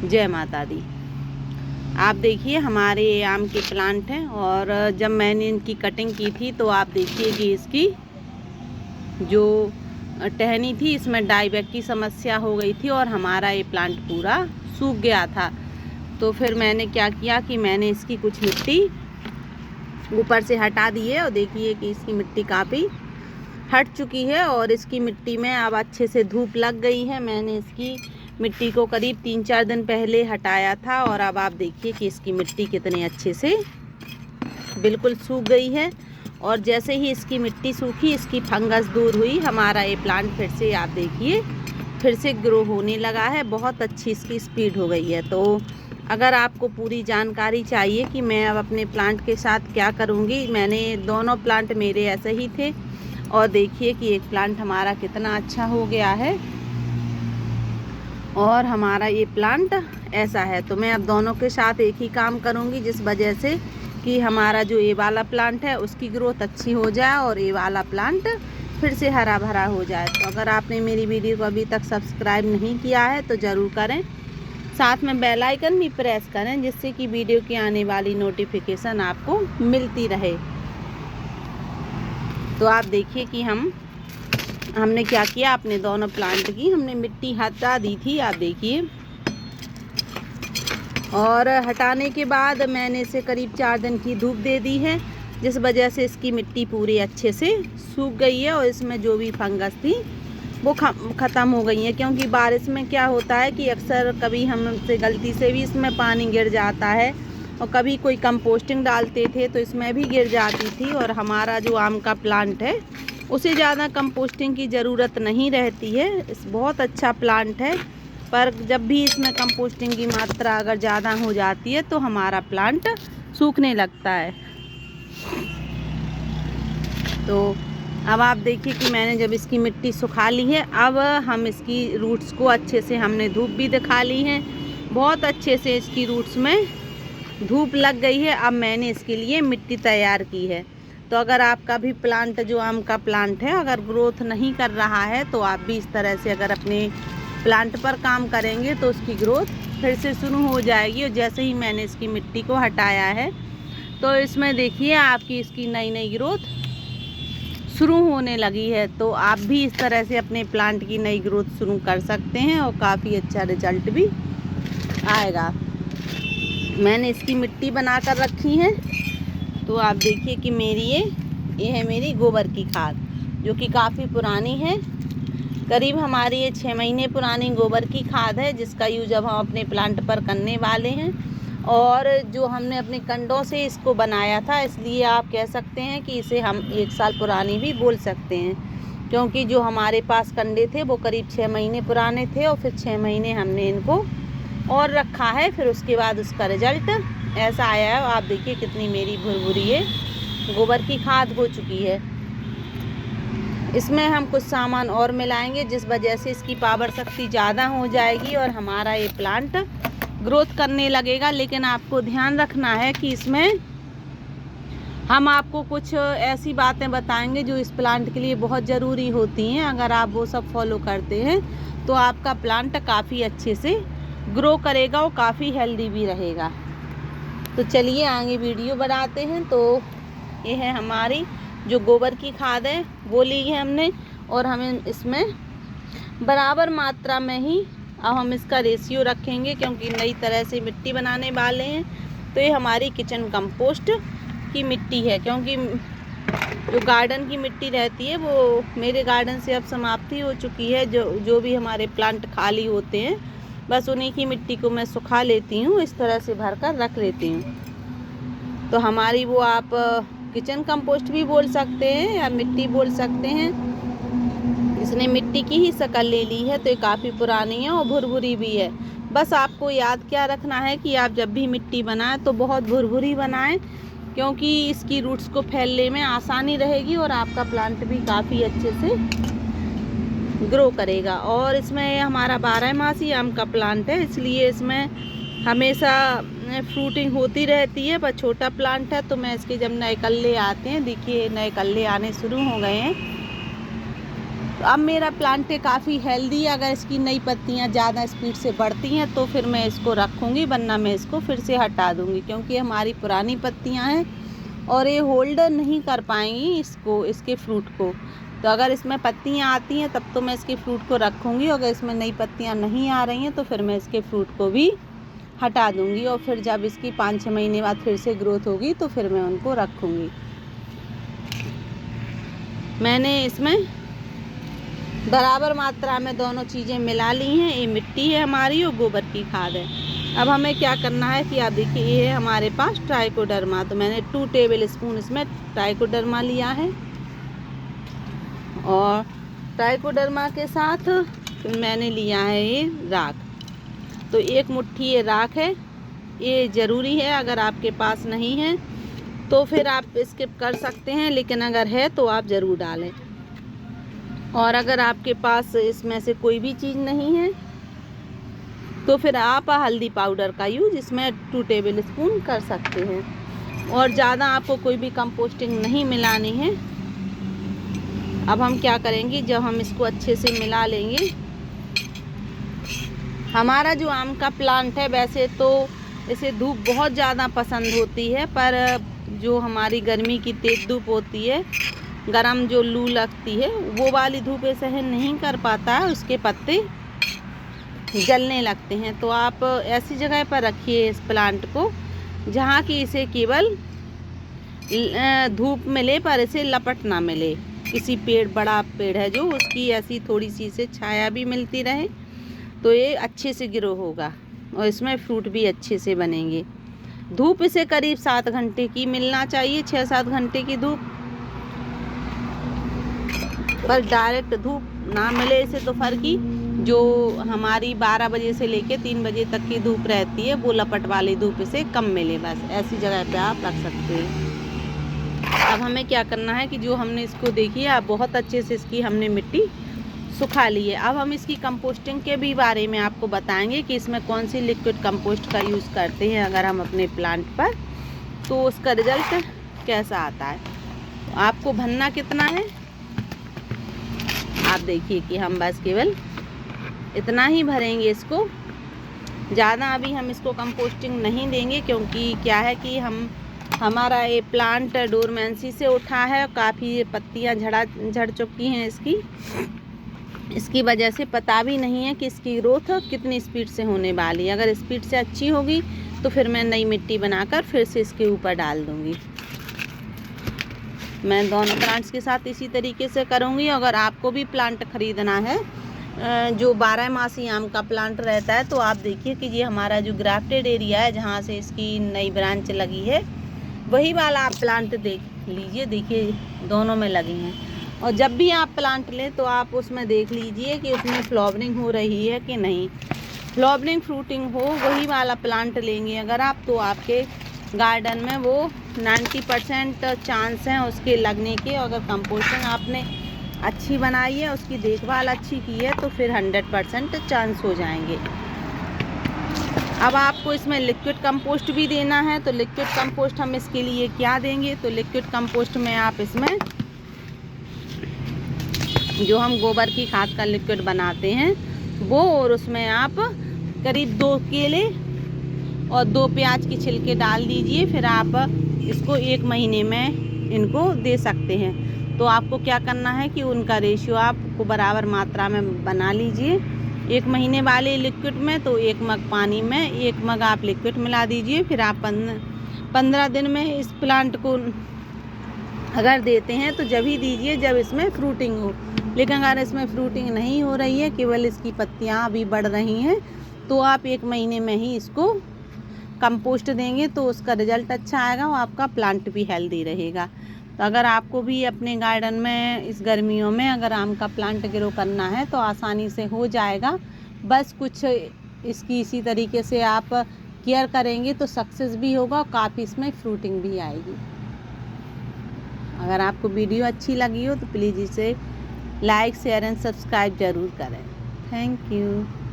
जय माता दी। आप देखिए हमारे आम के प्लांट हैं और जब मैंने इनकी कटिंग की थी तो आप देखिए कि इसकी जो टहनी थी इसमें डाईबैक की समस्या हो गई थी और हमारा ये प्लांट पूरा सूख गया था। तो फिर मैंने क्या किया कि मैंने इसकी कुछ मिट्टी ऊपर से हटा दी है और देखिए कि इसकी मिट्टी काफ़ी हट चुकी है और इसकी मिट्टी में अब अच्छे से धूप लग गई है। मैंने इसकी मिट्टी को करीब 3-4 दिन पहले हटाया था और अब आप देखिए कि इसकी मिट्टी कितने अच्छे से बिल्कुल सूख गई है। और जैसे ही इसकी मिट्टी सूखी, इसकी फंगस दूर हुई, हमारा ये प्लांट फिर से आप देखिए फिर से ग्रो होने लगा है। बहुत अच्छी इसकी स्पीड हो गई है। तो अगर आपको पूरी जानकारी चाहिए कि मैं अब अपने प्लांट के साथ क्या करूँगी, मैंने दोनों प्लांट मेरे ऐसे ही थे और देखिए कि एक प्लांट हमारा कितना अच्छा हो गया है और हमारा ये प्लांट ऐसा है। तो मैं अब दोनों के साथ एक ही काम करूँगी, जिस वजह से कि हमारा जो ये वाला प्लांट है उसकी ग्रोथ अच्छी हो जाए और ये वाला प्लांट फिर से हरा भरा हो जाए। तो अगर आपने मेरी वीडियो को अभी तक सब्सक्राइब नहीं किया है तो ज़रूर करें, साथ में बेल आइकन भी प्रेस करें, जिससे कि वीडियो की आने वाली नोटिफिकेशन आपको मिलती रहे। तो आप देखिए कि हमने क्या किया, अपने दोनों प्लांट की हमने मिट्टी हटा दी थी, आप देखिए। और हटाने के बाद मैंने इसे करीब 4 दिन की धूप दे दी है, जिस वजह से इसकी मिट्टी पूरी अच्छे से सूख गई है और इसमें जो भी फंगस थी वो ख़त्म हो गई है। क्योंकि बारिश में क्या होता है कि अक्सर कभी हमसे गलती से भी इसमें पानी गिर जाता है और कभी कोई कंपोस्टिंग डालते थे तो इसमें भी गिर जाती थी। और हमारा जो आम का प्लांट है उसे ज़्यादा कंपोस्टिंग की ज़रूरत नहीं रहती है। इस बहुत अच्छा प्लांट है, पर जब भी इसमें कंपोस्टिंग की मात्रा अगर ज़्यादा हो जाती है तो हमारा प्लांट सूखने लगता है। तो अब आप देखिए कि मैंने जब इसकी मिट्टी सुखा ली है, अब हम इसकी रूट्स को अच्छे से हमने धूप भी दिखा ली है, बहुत अच्छे से इसकी रूट्स में धूप लग गई है। अब मैंने इसके लिए मिट्टी तैयार की है। तो अगर आपका भी प्लांट जो आम का प्लांट है अगर ग्रोथ नहीं कर रहा है तो आप भी इस तरह से अगर अपने प्लांट पर काम करेंगे तो उसकी ग्रोथ फिर से शुरू हो जाएगी। और जैसे ही मैंने इसकी मिट्टी को हटाया है तो इसमें देखिए आपकी इसकी नई नई ग्रोथ शुरू होने लगी है। तो आप भी इस तरह से अपने प्लांट की नई ग्रोथ शुरू कर सकते हैं और काफ़ी अच्छा रिजल्ट भी आएगा। मैंने इसकी मिट्टी बना कर रखी है। तो आप देखिए कि ये है मेरी गोबर की खाद, जो कि काफ़ी पुरानी है। करीब हमारी ये 6 महीने पुरानी गोबर की खाद है, जिसका यूज अब हम अपने प्लांट पर करने वाले हैं। और जो हमने अपने कंडों से इसको बनाया था, इसलिए आप कह सकते हैं कि इसे हम 1 साल पुरानी भी बोल सकते हैं, क्योंकि जो हमारे पास कंडे थे वो करीब 6 महीने पुराने थे और फिर 6 महीने हमने इनको और रखा है, फिर उसके बाद उसका रिजल्ट ऐसा आया है। आप देखिए कितनी मेरी भुरभुरी ये गोबर की खाद हो चुकी है। इसमें हम कुछ सामान और मिलाएंगे, जिस वजह से इसकी पावर शक्ति ज़्यादा हो जाएगी और हमारा ये प्लांट ग्रोथ करने लगेगा। लेकिन आपको ध्यान रखना है कि इसमें हम आपको कुछ ऐसी बातें बताएंगे जो इस प्लांट के लिए बहुत ज़रूरी होती हैं। अगर आप वो सब फॉलो करते हैं तो आपका प्लांट काफ़ी अच्छे से ग्रो करेगा और काफ़ी हेल्दी भी रहेगा। तो चलिए आगे वीडियो बनाते हैं। तो ये है हमारी जो गोबर की खाद है वो ली है हमने, और हमें इसमें बराबर मात्रा में ही अब हम इसका रेशियो रखेंगे, क्योंकि नई तरह से मिट्टी बनाने वाले हैं। तो ये हमारी किचन कंपोस्ट की मिट्टी है, क्योंकि जो गार्डन की मिट्टी रहती है वो मेरे गार्डन से अब समाप्ति हो चुकी है। जो भी हमारे प्लांट खाली होते हैं बस उन्हीं की मिट्टी को मैं सुखा लेती हूँ, इस तरह से भर कर रख लेती हूँ। तो हमारी वो आप किचन कंपोस्ट भी बोल सकते हैं या मिट्टी बोल सकते हैं। इसने मिट्टी की ही शक्ल ले ली है, तो ये काफ़ी पुरानी है और भुरभुरी भी है। बस आपको याद क्या रखना है कि आप जब भी मिट्टी बनाएं तो बहुत भुरभुरी बनाएं, क्योंकि इसकी रूट्स को फैलने में आसानी रहेगी और आपका प्लांट भी काफ़ी अच्छे से ग्रो करेगा। और इसमें हमारा 12मासी आम का प्लांट है, इसलिए इसमें हमेशा फ्रूटिंग होती रहती है। पर छोटा प्लांट है तो मैं इसके जब नए कल्ले आते हैं, देखिए नए कल्ले आने शुरू हो गए हैं, तो अब मेरा प्लांट काफ़ी हेल्दी है। अगर इसकी नई पत्तियां ज़्यादा स्पीड से बढ़ती हैं तो फिर मैं इसको रखूँगी, वरना मैं इसको फिर से हटा दूँगी, क्योंकि हमारी पुरानी पत्तियां हैं और ये होल्ड नहीं कर पाएंगी इसके फ्रूट को। तो अगर इसमें पत्तियां आती हैं तब तो मैं इसके फ्रूट को रखूँगी, अगर इसमें नई पत्तियां नहीं आ रही हैं तो फिर मैं इसके फ्रूट को भी हटा दूँगी। और फिर जब इसकी 5-6 महीने बाद फिर से ग्रोथ होगी तो फिर मैं उनको रखूँगी। मैंने इसमें बराबर मात्रा में दोनों चीज़ें मिला ली हैं। ये मिट्टी है हमारी और गोबर की खाद है। अब हमें क्या करना है कि आप देखिए, ये है हमारे पास ट्राइकोडर्मा। तो मैंने 2 टेबल स्पून इसमें ट्राइकोडर्मा लिया है और ट्राइकोडर्मा के साथ फिर मैंने लिया है ये राख। तो 1 मुट्ठी ये राख है। ये ज़रूरी है, अगर आपके पास नहीं है तो फिर आप स्किप कर सकते हैं, लेकिन अगर है तो आप ज़रूर डालें। और अगर आपके पास इसमें से कोई भी चीज़ नहीं है तो फिर आप हल्दी पाउडर का यूज़ इसमें 2 टेबल स्पून कर सकते हैं। और ज़्यादा आपको कोई भी कंपोस्टिंग नहीं मिलानी है। अब हम क्या करेंगे, जब हम इसको अच्छे से मिला लेंगे। हमारा जो आम का प्लांट है वैसे तो इसे धूप बहुत ज़्यादा पसंद होती है, पर जो हमारी गर्मी की तेज़ धूप होती है, गरम जो लू लगती है, वो वाली धूप सहन नहीं कर पाता है, उसके पत्ते जलने लगते हैं। तो आप ऐसी जगह पर रखिए इस प्लांट को जहाँ की इसे केवल धूप मिले पर इसे लपट ना मिले। किसी बड़ा पेड़ है जो उसकी ऐसी थोड़ी सी इसे छाया भी मिलती रहे तो ये अच्छे से ग्रो होगा और इसमें फ्रूट भी अच्छे से बनेंगे। धूप इसे करीब 7 घंटे की मिलना चाहिए, 6-7 घंटे की धूप। पर डायरेक्ट धूप ना मिले इसे तो फर्क ही, जो हमारी 12 बजे से लेके 3 बजे तक की धूप रहती है वो लपट वाली धूप इसे कम मिले, बस ऐसी जगह पे आप रख सकते हैं। अब हमें क्या करना है कि जो हमने इसको देखी है, अब बहुत अच्छे से इसकी हमने मिट्टी सुखा ली है। अब हम इसकी कंपोस्टिंग के भी बारे में आपको बताएंगे कि इसमें कौन सी लिक्विड कंपोस्ट का यूज़ करते हैं अगर हम अपने प्लांट पर, तो उसका रिज़ल्ट कैसा आता है। आपको भरना कितना है आप देखिए कि हम बस केवल इतना ही भरेंगे इसको, ज़्यादा अभी हम इसको कंपोस्टिंग नहीं देंगे, क्योंकि क्या है कि हमारा ये प्लांट डोरमेंसी से उठा है, काफ़ी पत्तियां झड़ चुकी हैं इसकी वजह से पता भी नहीं है कि इसकी ग्रोथ कितनी स्पीड से होने वाली है। अगर स्पीड से अच्छी होगी तो फिर मैं नई मिट्टी बनाकर फिर से इसके ऊपर डाल दूँगी। मैं दोनों प्लांट्स के साथ इसी तरीके से करूँगी। अगर आपको भी प्लांट ख़रीदना है जो 12 मासी आम का प्लांट रहता है, तो आप देखिए कि ये हमारा जो ग्राफ्टेड एरिया है जहाँ से इसकी नई ब्रांच लगी है, वही वाला आप प्लांट देख लीजिए। देखिए दोनों में लगी हैं। और जब भी आप प्लांट लें तो आप उसमें देख लीजिए कि उसमें फ्लावरिंग हो रही है कि नहीं। फ्लावरिंग फ्रूटिंग हो वही वाला प्लांट लेंगे अगर आप, तो आपके गार्डन में वो 90% चांस हैं उसके लगने के। अगर कंपोस्टिंग आपने अच्छी बनाई है, उसकी देखभाल अच्छी की है, तो फिर 100% चांस हो जाएंगे। अब आपको इसमें लिक्विड कंपोस्ट भी देना है, तो लिक्विड कंपोस्ट हम इसके लिए क्या देंगे, तो लिक्विड कंपोस्ट में आप इसमें जो हम गोबर की खाद का लिक्विड बनाते हैं वो, और उसमें आप करीब 2 केले और 2 प्याज की छिलके डाल दीजिए। फिर आप इसको 1 महीने में इनको दे सकते हैं। तो आपको क्या करना है कि उनका रेशियो आपको बराबर मात्रा में बना लीजिए। 1 महीने वाले लिक्विड में तो 1 मग पानी में 1 मग आप लिक्विड मिला दीजिए। फिर आप 15 दिन में इस प्लांट को अगर देते हैं तो जब ही दीजिए जब इसमें फ्रूटिंग हो। लेकिन अगर इसमें फ्रूटिंग नहीं हो रही है, केवल इसकी पत्तियां अभी बढ़ रही हैं, तो आप 1 महीने में ही इसको कंपोस्ट देंगे तो उसका रिज़ल्ट अच्छा आएगा और आपका प्लांट भी हेल्दी रहेगा। तो अगर आपको भी अपने गार्डन में इस गर्मियों में अगर आम का प्लांट ग्रो करना है तो आसानी से हो जाएगा। बस कुछ इसकी इसी तरीके से आप केयर करेंगे तो सक्सेस भी होगा और काफ़ी इसमें फ्रूटिंग भी आएगी। अगर आपको वीडियो अच्छी लगी हो तो प्लीज़ इसे लाइक, शेयर एंड सब्सक्राइब ज़रूर करें। Thank you.